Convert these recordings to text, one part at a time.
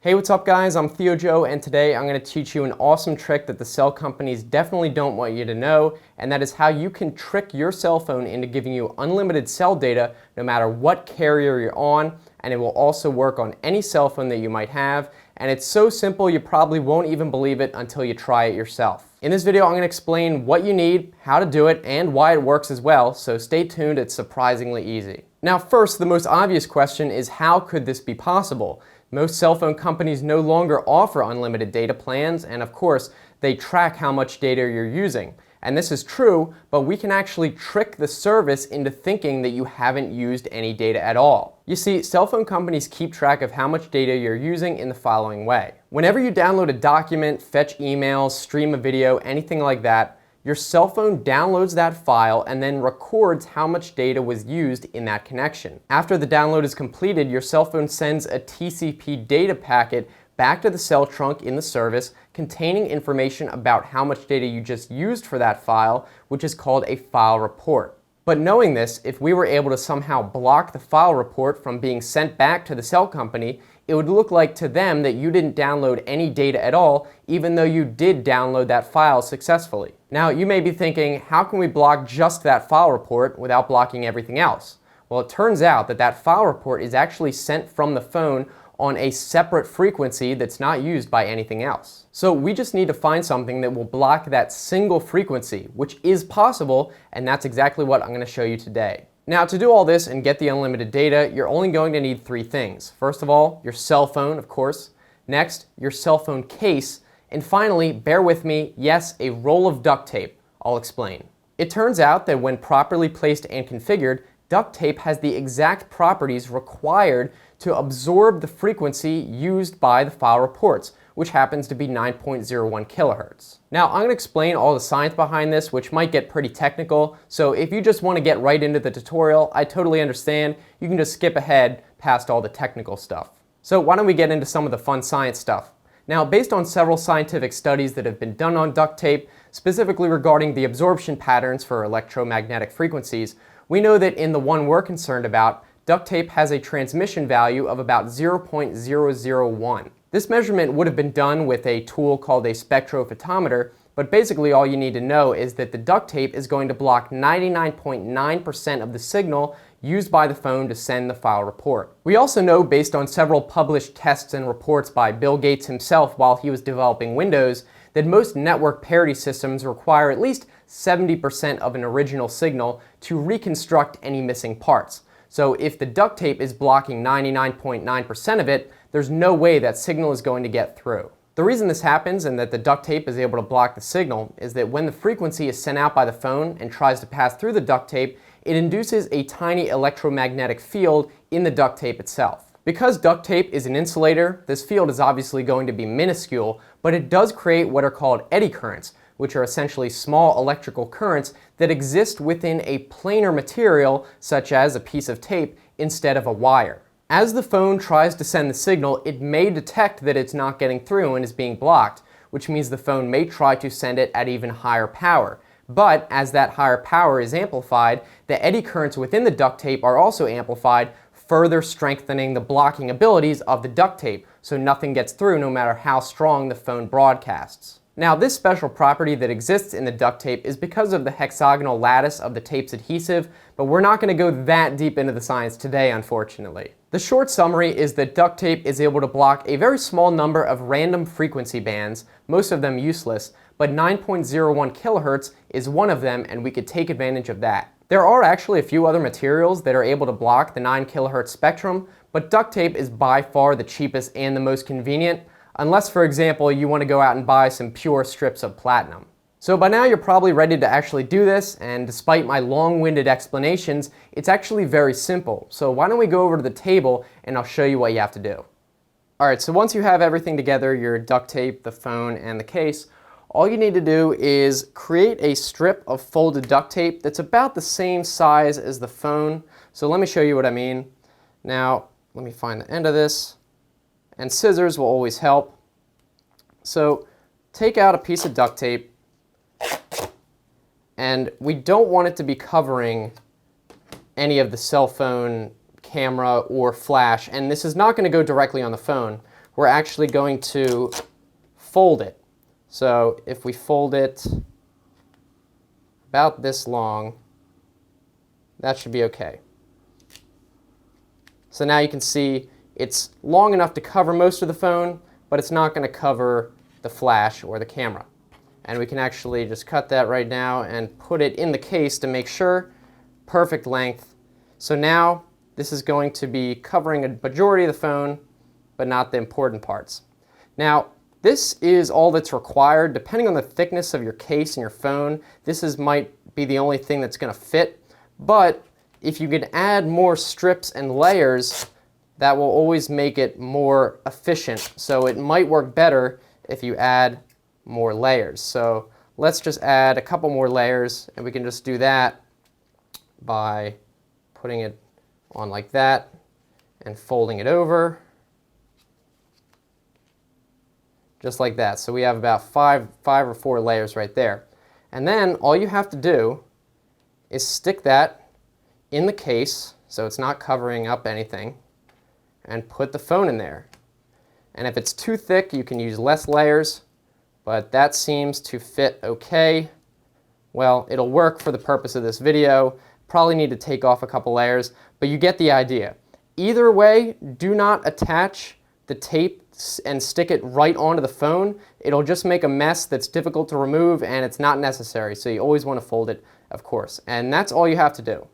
Hey, what's up guys? I'm Theo Joe, and today I'm going to teach you an awesome trick that the cell companies definitely don't want you to know, and that is how you can trick your cell phone into giving you unlimited cell data no matter what carrier you're on, and it will also work on any cell phone that you might have, and it's so simple you probably won't even believe it until you try it yourself. In this video I'm going to explain what you need, how to do it, and why it works as well, so stay tuned, it's surprisingly easy. Now first, the most obvious question is how could this be possible? Most cell phone companies no longer offer unlimited data plans, and of course, they track how much data you're using. And this is true, but we can actually trick the service into thinking that you haven't used any data at all. You see, cell phone companies keep track of how much data you're using in the following way. Whenever you download a document, fetch emails, stream a video, anything like that, your cell phone downloads that file and then records how much data was used in that connection. After the download is completed, your cell phone sends a TCP data packet back to the cell trunk in the service containing information about how much data you just used for that file, which is called a file report. But knowing this, if we were able to somehow block the file report from being sent back to the cell company, it would look like to them that you didn't download any data at all, even though you did download that file successfully. Now, you may be thinking, how can we block just that file report without blocking everything else? Well, it turns out that that file report is actually sent from the phone on a separate frequency that's not used by anything else. So we just need to find something that will block that single frequency, which is possible, and that's exactly what I'm going to show you today. Now, to do all this and get the unlimited data, you're only going to need three things. First of all, your cell phone, of course. Next, your cell phone case. And finally, bear with me, yes, a roll of duct tape. I'll explain. It turns out that when properly placed and configured, duct tape has the exact properties required to absorb the frequency used by the file reports, which happens to be 9.01 kilohertz. Now, I'm going to explain all the science behind this, which might get pretty technical, so if you just want to get right into the tutorial, I totally understand. You can just skip ahead past all the technical stuff. So why don't we get into some of the fun science stuff? Now, based on several scientific studies that have been done on duct tape, specifically regarding the absorption patterns for electromagnetic frequencies, we know that in the one we're concerned about, duct tape has a transmission value of about 0.001. This measurement would have been done with a tool called a spectrophotometer, but basically all you need to know is that the duct tape is going to block 99.9% of the signal used by the phone to send the file report. We also know, based on several published tests and reports by Bill Gates himself while he was developing Windows, that most network parity systems require at least 70% of an original signal to reconstruct any missing parts. So if the duct tape is blocking 99.9% of it, there's no way that signal is going to get through. The reason this happens and that the duct tape is able to block the signal is that when the frequency is sent out by the phone and tries to pass through the duct tape, it induces a tiny electromagnetic field in the duct tape itself. Because duct tape is an insulator, this field is obviously going to be minuscule, but it does create what are called eddy currents, which are essentially small electrical currents that exist within a planar material, such as a piece of tape, instead of a wire. As the phone tries to send the signal, it may detect that it's not getting through and is being blocked, which means the phone may try to send it at even higher power. But as that higher power is amplified, the eddy currents within the duct tape are also amplified, further strengthening the blocking abilities of the duct tape, so nothing gets through no matter how strong the phone broadcasts. Now, this special property that exists in the duct tape is because of the hexagonal lattice of the tape's adhesive, but we're not going to go that deep into the science today, unfortunately. The short summary is that duct tape is able to block a very small number of random frequency bands, most of them useless, but 9.01 kilohertz is one of them, and we could take advantage of that. There are actually a few other materials that are able to block the 9 kilohertz spectrum, but duct tape is by far the cheapest and the most convenient, unless, for example, you want to go out and buy some pure strips of platinum. So by now you're probably ready to actually do this, and despite my long-winded explanations, it's actually very simple. So why don't we go over to the table and I'll show you what you have to do. Alright, so once you have everything together, your duct tape, the phone, and the case, all you need to do is create a strip of folded duct tape that's about the same size as the phone. So let me show you what I mean. Now, let me find the end of this. And scissors will always help. So take out a piece of duct tape, and we don't want it to be covering any of the cell phone camera or flash, and this is not going to go directly on the phone. we're actually going to fold it. So if we fold it about this long, that should be okay. So now you can see it's long enough to cover most of the phone, but it's not going to cover the flash or the camera. And we can actually just cut that right now and put it in the case to make sure. Perfect length. So now this is going to be covering a majority of the phone, but not the important parts. Now, this is all that's required. Depending on the thickness of your case and your phone, might be the only thing that's going to fit. But if you can add more strips and layers, that will always make it more efficient. So it might work better if you add more layers. So let's just add a couple more layers, and we can just do that by putting it on like that and folding it over. Just like that. So we have about five or four layers right there. And then all you have to do is stick that in the case so it's not covering up anything, and put the phone in there. And if it's too thick, you can use less layers, but that seems to fit okay. Well, it'll work for the purpose of this video. Probably need to take off a couple layers, but you get the idea. Either way, do not attach the tape and stick it right onto the phone. It'll just make a mess that's difficult to remove, and it's not necessary. So you always want to fold it, of course. And that's all you have to do.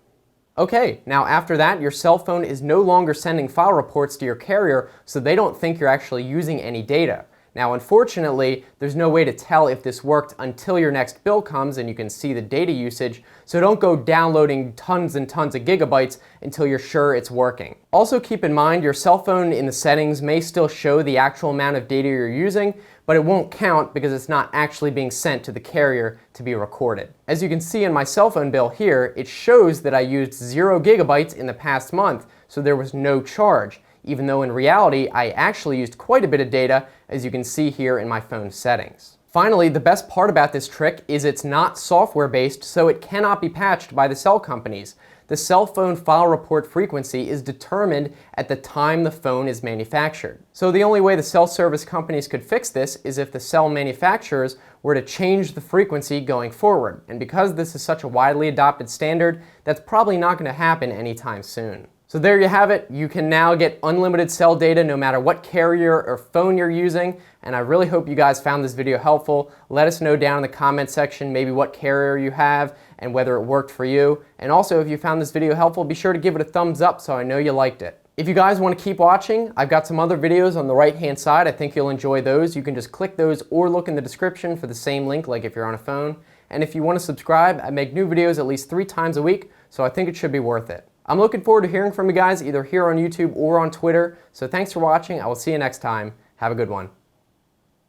Okay, now after that, your cell phone is no longer sending file reports to your carrier, so they don't think you're actually using any data. Now, unfortunately, there's no way to tell if this worked until your next bill comes and you can see the data usage, so don't go downloading tons and tons of gigabytes until you're sure it's working. Also keep in mind, your cell phone in the settings may still show the actual amount of data you're using, but it won't count because it's not actually being sent to the carrier to be recorded. As you can see in my cell phone bill here, it shows that I used 0 gigabytes in the past month, so there was no charge, even though in reality I actually used quite a bit of data, as you can see here in my phone settings. Finally, the best part about this trick is it's not software based, so it cannot be patched by the cell companies. The cell phone file report frequency is determined at the time the phone is manufactured. So the only way the cell service companies could fix this is if the cell manufacturers were to change the frequency going forward. And because this is such a widely adopted standard, that's probably not going to happen anytime soon. So there you have it. You can now get unlimited cell data no matter what carrier or phone you're using, and I really hope you guys found this video helpful. Let us know down in the comment section maybe what carrier you have and whether it worked for you. And also, if you found this video helpful, be sure to give it a thumbs up so I know you liked it. If you guys want to keep watching, I've got some other videos on the right-hand side. I think you'll enjoy those. You can just click those or look in the description for the same link, like if you're on a phone. And if you want to subscribe, I make new videos at least 3 times a week, so I think it should be worth it. I'm looking forward to hearing from you guys either here on YouTube or on Twitter. So thanks for watching. I will see you next time. Have a good one.